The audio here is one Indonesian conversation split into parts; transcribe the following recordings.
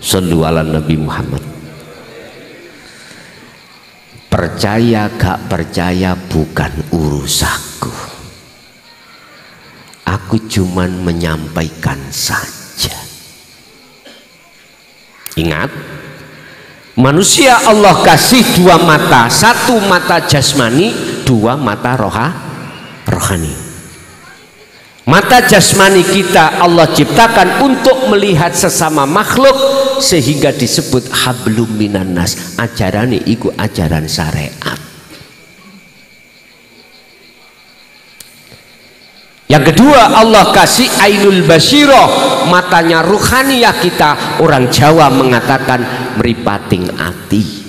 Shallu ala Nabi Muhammad. Percaya gak percaya bukan urusanku. Aku cuman menyampaikan saja. Ingat, manusia Allah kasih dua mata, satu mata jasmani, dua mata rohani. Mata jasmani kita Allah ciptakan untuk melihat sesama makhluk, sehingga disebut hablum minan nas. Ajaran iku ajaran syariat. Yang kedua, Allah kasih ainul basyirah, matanya ruhaniyah kita. Orang Jawa mengatakan meripating ati.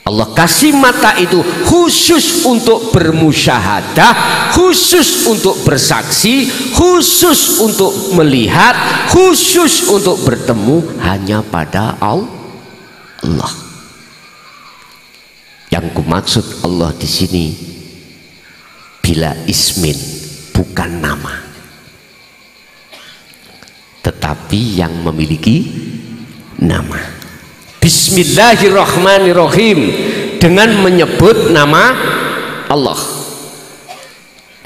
Allah kasih mata itu khusus untuk bermusyahadah, khusus untuk bersaksi, khusus untuk melihat, khusus untuk bertemu hanya pada Allah. Yang kumaksud Allah di sini bila ismin, bukan nama, tetapi yang memiliki nama. Bismillahirrahmanirrahim, dengan menyebut nama Allah.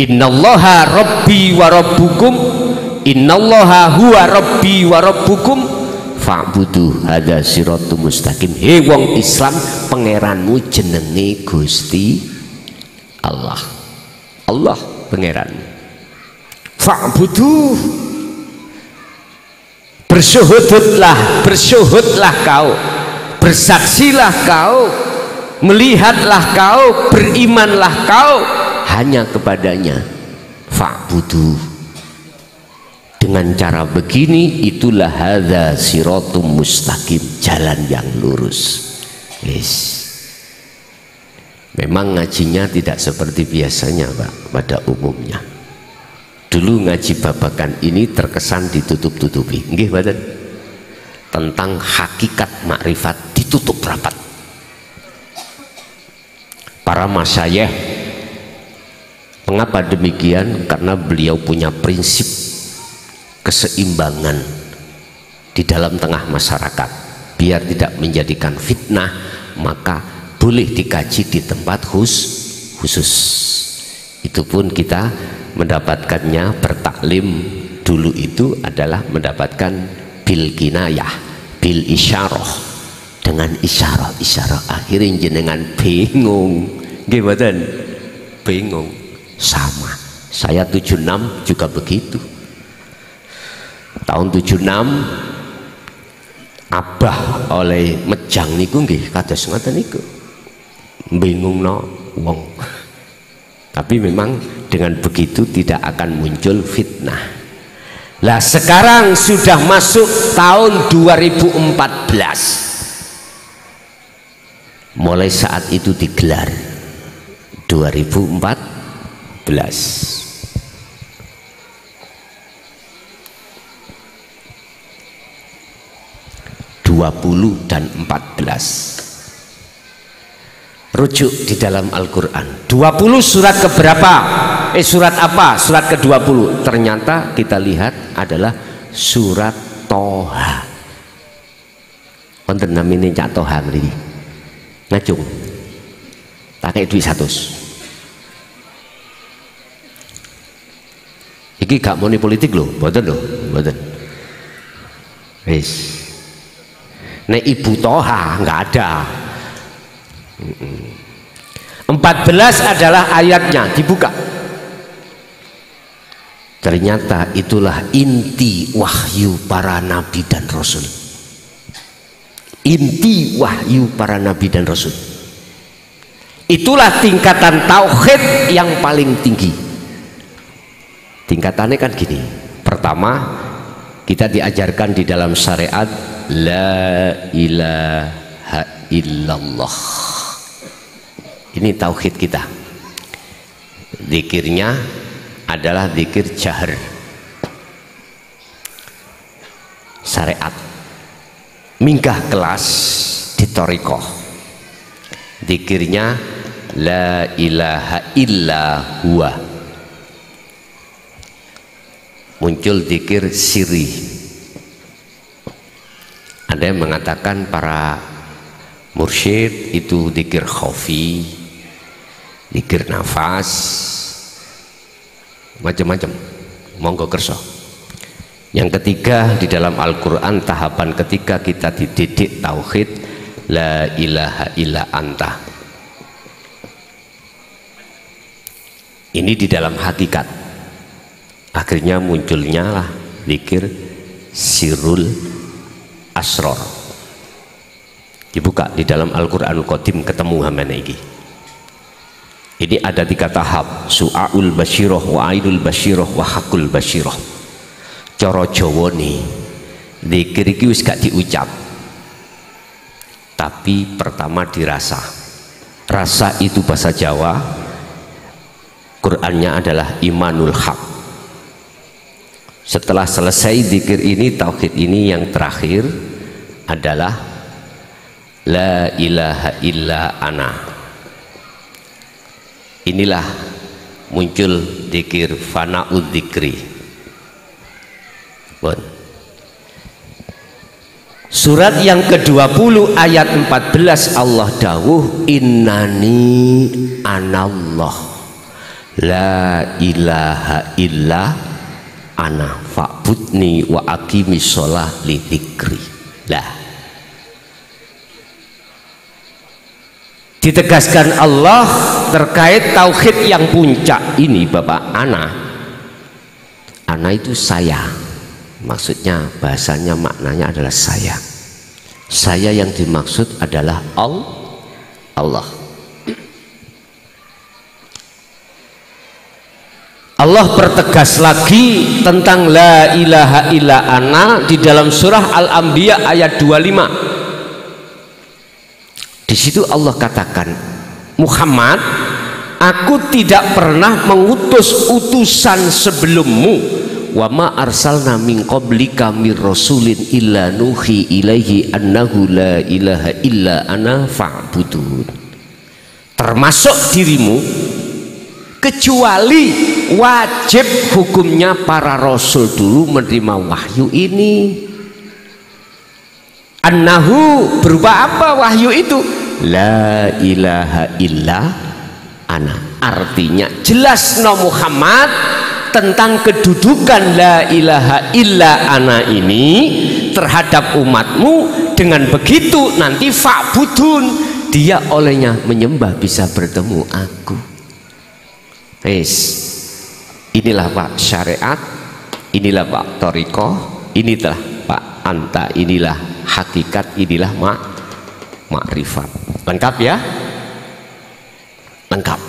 Innallaha rabbi wa rabbukum, innallaha huwa rabbi wa rabbukum fa'budu hadza siratum mustaqim. He wong Islam, pangeranmu jenenge Gusti Allah. Allah pangeranmu. Fa'budu, bersyuhudlah kau, bersaksilah kau, melihatlah kau, berimanlah kau hanya kepadanya. Fa'budu, dengan cara begini itulah hadza siratum mustaqim, jalan yang lurus. Yes. Memang ngajinya tidak seperti biasanya Pak, pada umumnya. Dulu ngaji babakan ini terkesan ditutup-tutupi, nggih mboten? Tentang hakikat makrifat ditutup rapat. Para masyayikh, mengapa demikian? Karena beliau punya prinsip keseimbangan di dalam tengah masyarakat, biar tidak menjadikan fitnah, maka boleh dikaji di tempat khusus. Itu pun kita mendapatkannya bertaklim dulu itu adalah mendapatkan bil kinayah, bil isyarah, dengan isyarah. Akhirnya jenengan bingung, gimana? Bingung. Sama, saya 76 juga begitu. Tahun 76 abah oleh mejang niku nggih kados ngoten niku. Bingungno wong. Tapi memang dengan begitu tidak akan muncul fitnah. Lah sekarang sudah masuk tahun 2014. Mulai saat itu digelar 2014. 20 dan 14. Rujuk di dalam Al-Quran 20 surat keberapa? Surat apa? Surat ke-20. Ternyata kita lihat adalah surat Toha. Wonten namine Cak Toha mriki. Ngajung. Pakai duit 100. Iki gak moni politik lho, mboten lho, mboten. Wis. Nek Ibu Toha nggak ada. 14 adalah ayatnya, dibuka. Ternyata itulah inti wahyu para nabi dan rasul. Inti wahyu para nabi dan rasul. Itulah tingkatan tauhid yang paling tinggi. Tingkatannya kan gini. Pertama, kita diajarkan di dalam syariat la ilaha illallah. Ini tauhid kita. Zikirnya adalah zikir jahar, syariat. Minggah kelas di thariqah, zikirnya la ilaha illa huwa. Muncul zikir sirri, Ada yang mengatakan para mursyid itu dzikir khafi, dzikir nafas, macam-macam. Monggo kerso. Yang ketiga, di dalam Al-Quran tahapan ketiga kita dididik tauhid, la ilaha illa anta. Ini di dalam hakikat. Akhirnya munculnya lah zikir sirul asror. Dibuka di dalam Al-Quranul Qadim ketemu hamana iki. Ini ada 3 tahap: su'aul basyiroh, wa ainul basyiroh, wa hakul basyiroh. Cara Jawa nih zikir iki wis gak diucap, tapi pertama dirasa. Rasa itu bahasa Jawa, Qur'annya adalah imanul haq. Setelah selesai zikir ini, tauhid ini, yang terakhir adalah la ilaha illa ana. Inilah muncul zikir fana'ud dzikri. Surat yang ke-20 ayat 14 Allah dawuh, innani anallah la ilaha illa ana fa'budni wa aqimis sholah li dzikri. Lah, ditegaskan Allah terkait tauhid yang puncak ini, Bapak. Ana itu saya, maksudnya bahasanya maknanya adalah saya. Saya yang dimaksud adalah Allah. Allah pertegas lagi tentang la ilaha illa ana di dalam surah Al-Anbiya ayat 25. Di situ Allah katakan, Muhammad, aku tidak pernah mengutus utusan sebelummu. Wa ma arsalna min qablika mir rasulin illa nuhi ilaihi annahu la ilaha illa ana fa'budun. Termasuk dirimu, kecuali wajib hukumnya para rasul dulu menerima wahyu ini. Annahu berupa apa wahyu itu? La ilaha illa ana. Artinya jelas no Muhammad tentang kedudukan la ilaha illa ana ini terhadap umatmu. Dengan begitu nanti fa'budun, dia olehnya menyembah bisa bertemu aku. Inilah Pak syariat, inilah Pak torikoh, inilah Pak anta, inilah hakikat, inilah makrifat. Lengkap ya? Lengkap.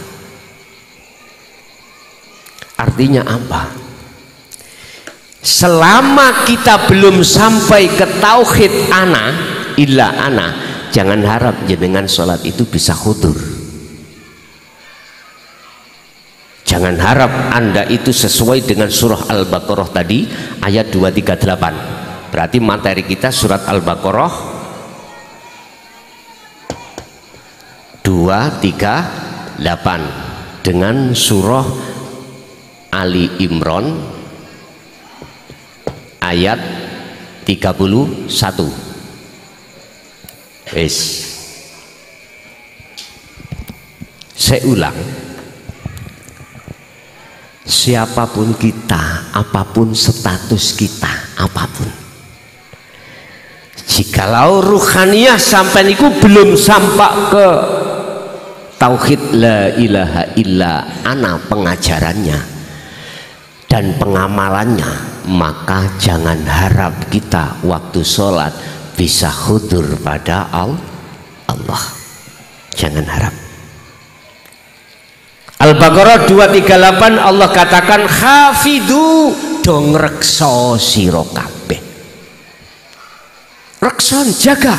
Artinya apa? Selama kita belum sampai ke tauhid ana illa ana, jangan harap jenengan sholat itu bisa khudur. Jangan harap Anda itu sesuai dengan surah Al-Baqarah tadi ayat 238. Berarti materi kita surat Al-Baqarah 238 dengan surah Ali Imran ayat 31. Saya ulang, siapapun kita, apapun status kita, apapun, jikalau ruhaniyah sampai niku belum sampai ke tauhid la ilaha illa ana pengajarannya dan pengamalannya, maka jangan harap kita waktu sholat bisa khudur pada Allah. Jangan harap. Al-Baqarah 238 Allah katakan, hafidu dong reksa sira kabeh. Rekson, jaga.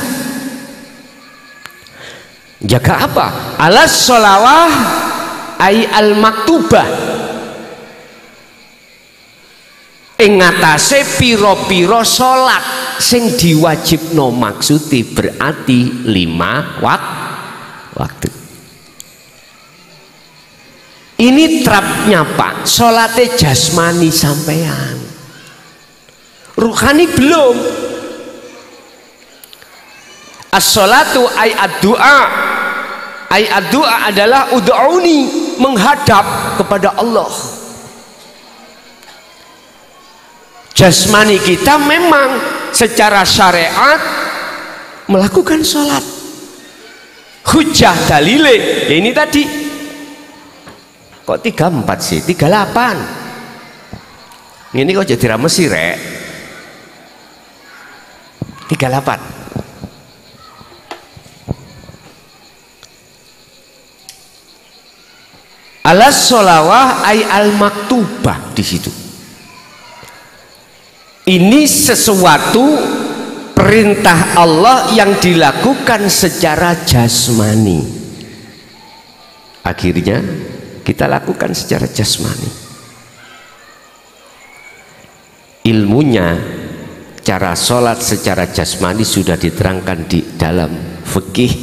Jaga apa? Alas sholawah ay al maktubah, ing ngatasé pira-pira salat sing diwajibno, maksudi berarti 5 waktu. Ini trapnya Pak, salate jasmani sampean, ruhani belum. As-sholatu ay ad-du'a. Ay ad-du'a adalah ud'uni, menghadap kepada Allah. Jasmani kita memang secara syariat melakukan sholat. Hujjah dalile ya ini tadi. Kok 34 sih? 38. Ini kok jadi ramesi rek. 38. Alas sholawah ay al maktubah di situ. Ini sesuatu perintah Allah yang dilakukan secara jasmani. Akhirnya kita lakukan secara jasmani. Ilmunya cara sholat secara jasmani sudah diterangkan di dalam fikih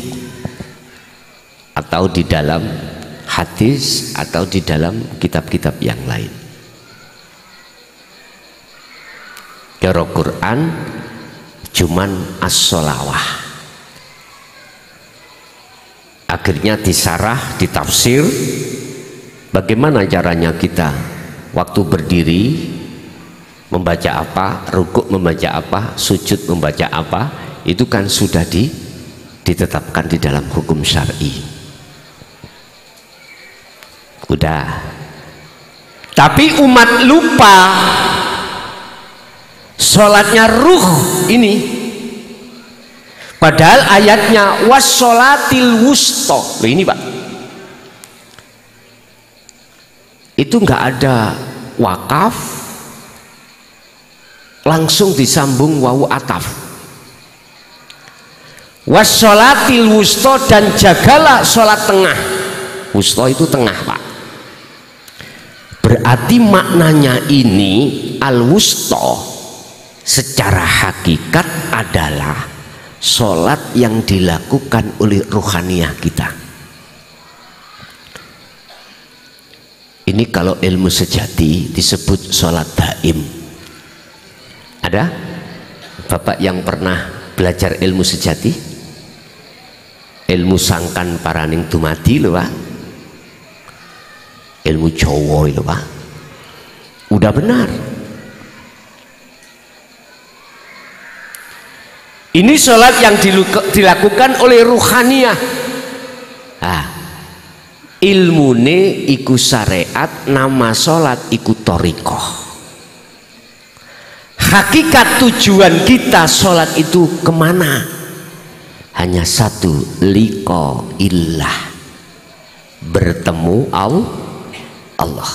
atau di dalam hadis atau di dalam kitab-kitab yang lain. Cara Quran cuman as-sholawah. Akhirnya disarah, ditafsir bagaimana caranya kita waktu berdiri membaca apa, rukuk membaca apa, sujud membaca apa, itu kan sudah ditetapkan di dalam hukum syar'i. Udah. Tapi umat lupa sholatnya ruh ini. Padahal ayatnya wassolatil wusto. Loh ini Pak. Itu nggak ada wakaf, langsung disambung wawu ataf. Wassolatil wusto, dan jagalah sholat tengah. Wusto itu tengah Pak. Berarti maknanya ini al-wusto secara hakikat adalah sholat yang dilakukan oleh ruhaniyah kita. Ini kalau ilmu sejati disebut sholat daim. Ada Bapak yang pernah belajar ilmu sejati? Ilmu sangkan paraning dumadi loh Pak. Ilmu Jawa itu Pak. Udah benar. Ini sholat yang dilakukan oleh ruhaniyah. Nah, ilmune iku syariat, nama sholat iku thariqah. Hakikat tujuan kita sholat itu kemana? Hanya satu, liqa illah, bertemu Allah.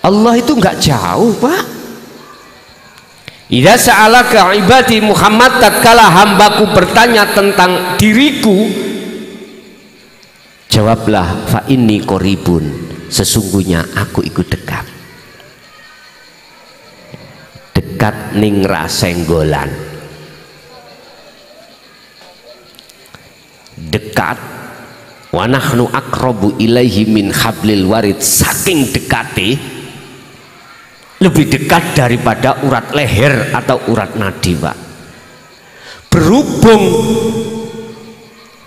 Allah itu nggak jauh Pak. Idza sa'alaka ibadi Muhammad, tatkala hambaku bertanya tentang diriku, jawablah fa inni qoribun, sesungguhnya aku ikut dekat. Dekat ning rasenggolan. Dekat wa nahnu aqrabu ilaihi min hablil warid, saking dekate, lebih dekat daripada urat leher atau urat nadi Pak. Berhubung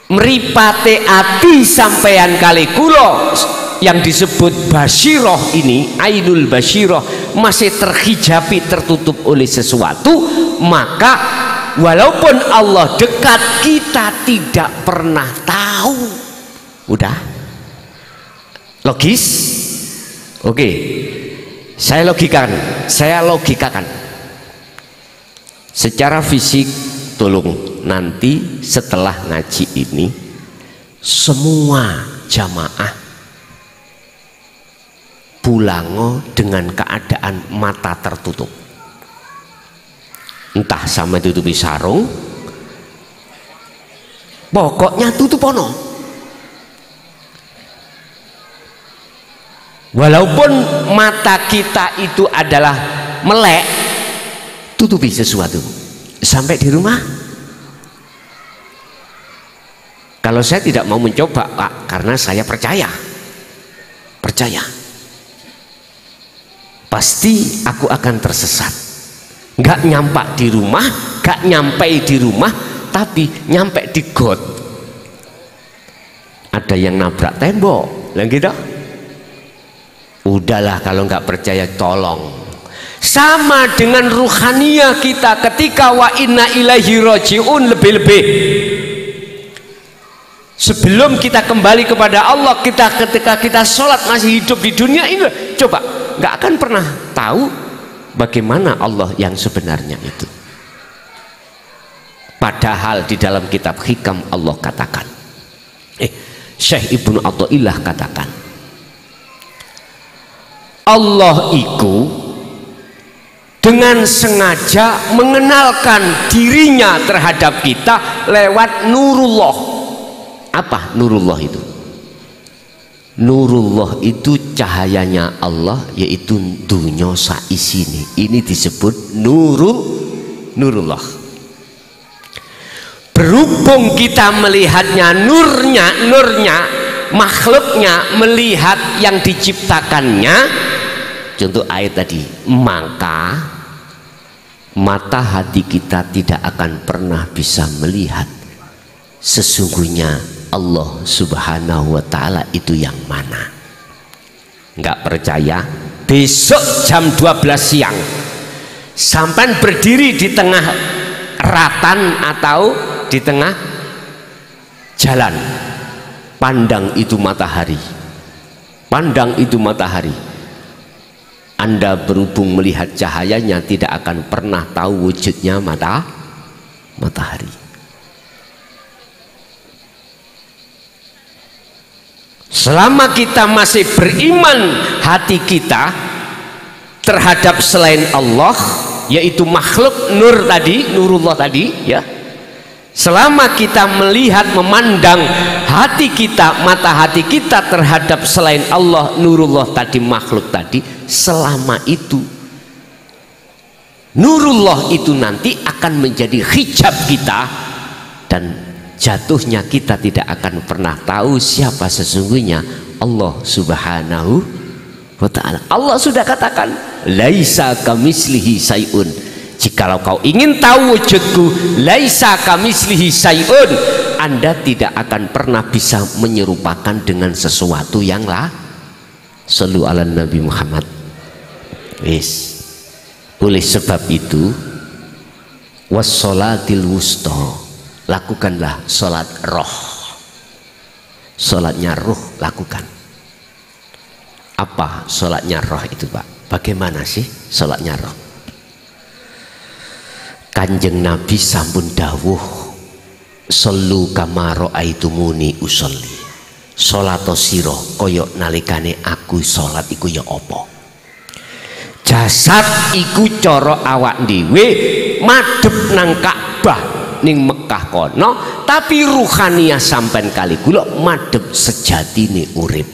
meripate ati sampeyan kali kula yang disebut basiroh ini, ainul basiroh, masih terhijabi, tertutup oleh sesuatu, maka walaupun Allah dekat, kita tidak pernah tahu. Udah logis? Oke. Saya logikakan secara fisik. Tolong nanti setelah ngaji ini semua jamaah pulango dengan keadaan mata tertutup, entah sama tutupi sarung, pokoknya tutup ono. Walaupun mata kita itu adalah melek, tutupi sesuatu sampai di rumah. Kalau saya tidak mau mencoba Pak, karena saya percaya pasti aku akan tersesat, nggak nyampak di rumah gak nyampe di rumah tapi nyampe di got. Ada yang nabrak tembok, lah gitu. Udahlah kalau nggak percaya tolong. Sama dengan ruhaniyah kita ketika wa inna ilaihi rajiun, lebih-lebih sebelum kita kembali kepada Allah, ketika kita sholat masih hidup di dunia ini, coba nggak akan pernah tahu bagaimana Allah yang sebenarnya itu. Padahal di dalam kitab Hikam Allah katakan, Syekh Ibnu Athaillah katakan, Allah itu dengan sengaja mengenalkan dirinya terhadap kita lewat nurullah. Apa nurullah itu? Nurullah itu cahayanya Allah, yaitu dunya saisini. Ini disebut nurullah. Berhubung kita melihatnya nurnya, makhluknya melihat yang diciptakannya, contoh ayat tadi, maka mata hati kita tidak akan pernah bisa melihat sesungguhnya Allah subhanahu wa ta'ala itu yang mana. Nggak percaya? Besok jam 12 siang sampai berdiri di tengah ratan atau di tengah jalan, pandang itu matahari, pandang itu matahari. Anda berhubung melihat cahayanya tidak akan pernah tahu wujudnya matahari. Selama kita masih beriman hati kita terhadap selain Allah, yaitu makhluk nur tadi, nurullah tadi, ya. Selama kita melihat, memandang hati kita, mata hati kita terhadap selain Allah, nurullah tadi, makhluk tadi, selama itu nurullah itu nanti akan menjadi hijab kita, dan jatuhnya kita tidak akan pernah tahu siapa sesungguhnya Allah subhanahu wa ta'ala. Allah sudah katakan, laisa kamislihi sayun. Jikalau kau ingin tahu wujudku, laisa kamislihi sayun, Anda tidak akan pernah bisa menyerupakan dengan sesuatu yang lah. Sallu ala Nabi Muhammad. Wis. Oleh sebab itu, wassolatil wusta, lakukanlah sholat roh. Sholatnya roh lakukan. Apa sholatnya roh itu, Pak? Bagaimana sih sholatnya roh? Kanjeng Nabi sampun dawuh, sallu kama ra'aitumuni usolli. Salato sira kaya nalikane aku salat iku ya apa? Jasad iku cara awak dhewe madhep nang Ka'bah ning Mekah kono, tapi ruhaniyah sampean kali kula madhep sejatine urip.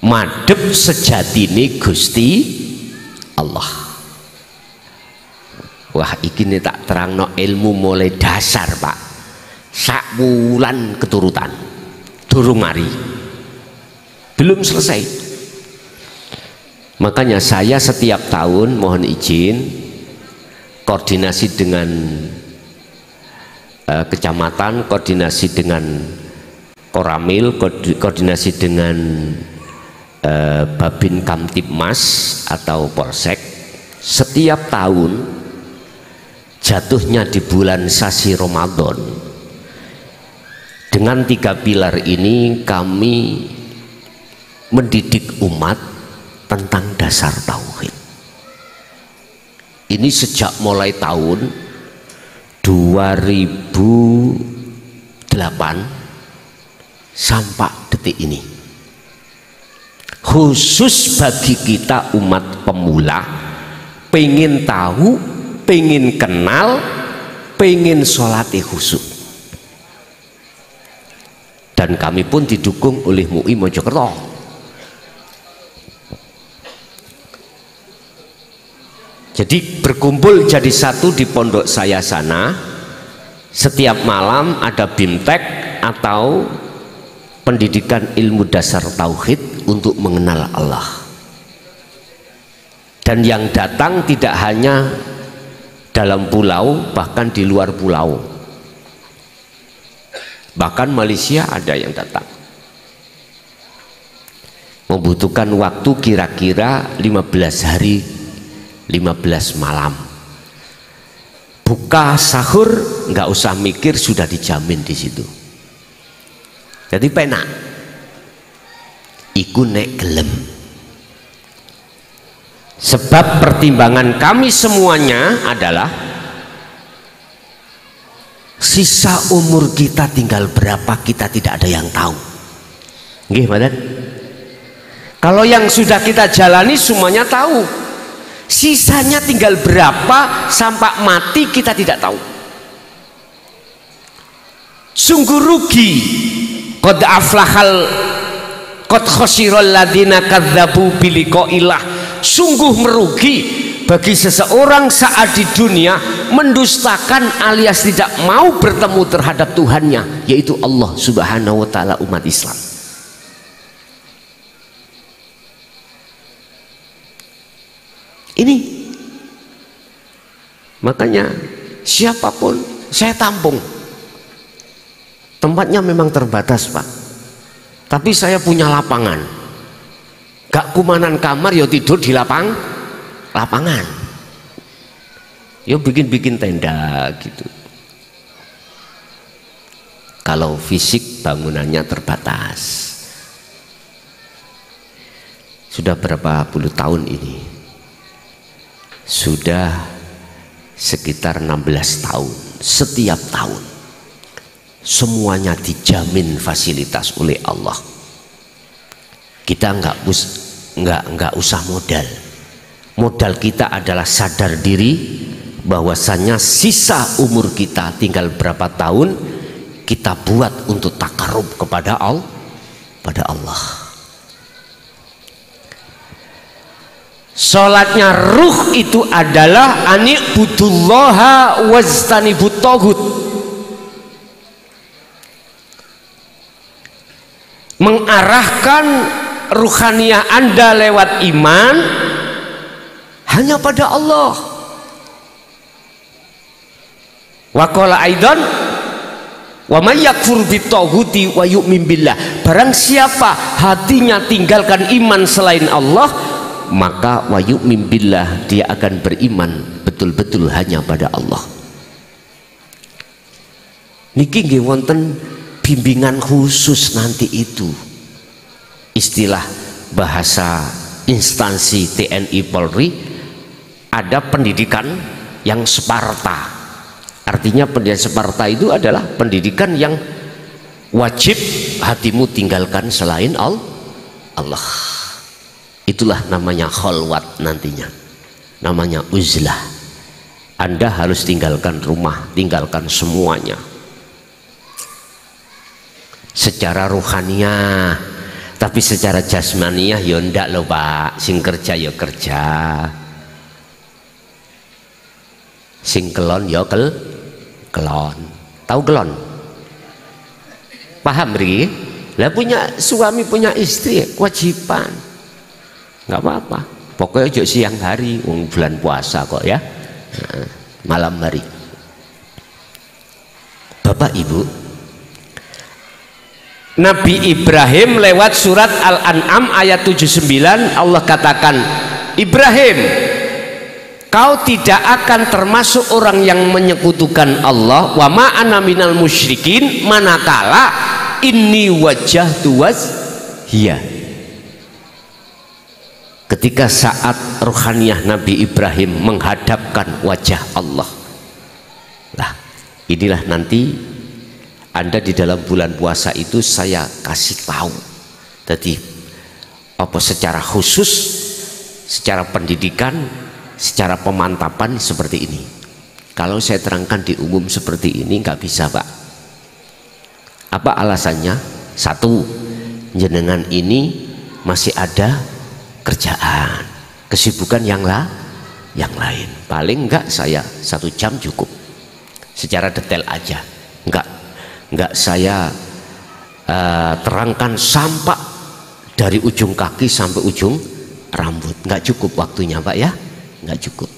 Madhep sejatine Gusti Allah. Wah, iki nih tak terangno ilmu mulai dasar, Pak. Sak wulan keturutan, durung mari, belum selesai. Makanya saya setiap tahun mohon izin koordinasi dengan kecamatan, koordinasi dengan Koramil, koordinasi dengan Babin Kamtibmas atau Polsek. Setiap tahun jatuhnya di bulan Sasi Ramadan, dengan 3 pilar ini kami mendidik umat tentang dasar tauhid. Ini sejak mulai tahun 2008 sampai detik ini, khusus bagi kita umat pemula, pengen tahu, pengen kenal, pengen sholati khusyuk. Dan kami pun didukung oleh MUI Mojokerto. Jadi berkumpul jadi satu di pondok saya sana. Setiap malam ada BIMTEK atau pendidikan ilmu dasar tauhid untuk mengenal Allah. Dan yang datang tidak hanya dalam pulau, bahkan di luar pulau. Bahkan Malaysia ada yang datang. Membutuhkan waktu kira-kira 15 hari 15 malam. Buka sahur nggak usah mikir, sudah dijamin di situ. Jadi penak. Iku nek gelem. Sebab pertimbangan kami semuanya adalah sisa umur kita tinggal berapa kita tidak ada yang tahu. Nggih, mboten? Kalau yang sudah kita jalani semuanya tahu. Sisanya tinggal berapa sampai mati kita tidak tahu. Sungguh rugi. Qad aflahal qad khasiral ladzina kadzdzabu biliqaillah. Sungguh merugi bagi seseorang saat di dunia mendustakan alias tidak mau bertemu terhadap Tuhannya, yaitu Allah Subhanahu wa taala, umat Islam. Ini makanya siapapun saya tampung. Tempatnya memang terbatas, Pak, tapi saya punya lapangan. Gak kumanan kamar, yo tidur di lapangan, yo bikin tenda gitu. Kalau fisik bangunannya terbatas. Sudah berapa puluh tahun ini? Sudah sekitar 16 tahun. Setiap tahun semuanya dijamin fasilitas oleh Allah. Kita nggak usah modal kita adalah sadar diri bahwasannya sisa umur kita tinggal berapa tahun, kita buat untuk takarub kepada Allah. Sholatnya ruh itu adalah ani'budullaha wajtanibut taghut, mengarahkan ruhaniyah Anda lewat iman hanya pada Allah. Wa qala aidan wa may yakfur bitaghuti wa yu'min billah. Barang siapa hatinya tinggalkan iman selain Allah, maka wa yu'min billah, dia akan beriman betul-betul hanya pada Allah. Niki nggih wonten bimbingan khusus nanti itu. Istilah bahasa instansi TNI Polri ada pendidikan yang Sparta. Artinya pendidikan Sparta itu adalah pendidikan yang wajib hatimu tinggalkan selain Allah. Itulah namanya khalwat nantinya, namanya uzlah. Anda harus tinggalkan rumah, tinggalkan semuanya secara ruhaniyah. Tapi secara jasmaniyah ya ndak loh Pak. Sing kerja ya kerja, sing kelon ya kelon. Tahu kelon? Paham Ri? Lah punya suami punya istri kewajiban, nggak apa-apa. Pokoknya ojo siang hari, bulan puasa kok ya, malam hari. Bapak Ibu, Nabi Ibrahim lewat surat Al-An'am ayat 79 Allah katakan, Ibrahim, kau tidak akan termasuk orang yang menyekutukan Allah, wa ma ana minal musyrikin, manakala inni wajjahtu wajhiya. Ketika saat ruhaniyah Nabi Ibrahim menghadapkan wajah Allah. Lah, inilah nanti Anda di dalam bulan puasa itu saya kasih tahu. Jadi apa secara khusus, secara pendidikan, secara pemantapan seperti ini. Kalau saya terangkan di umum seperti ini nggak bisa Pak. Apa alasannya? Satu, jenengan ini masih ada kerjaan, kesibukan yang lain. Paling enggak saya 1 jam cukup. Secara detail aja. Enggak saya terangkan sampai dari ujung kaki sampai ujung rambut. Enggak cukup waktunya Pak ya, enggak cukup.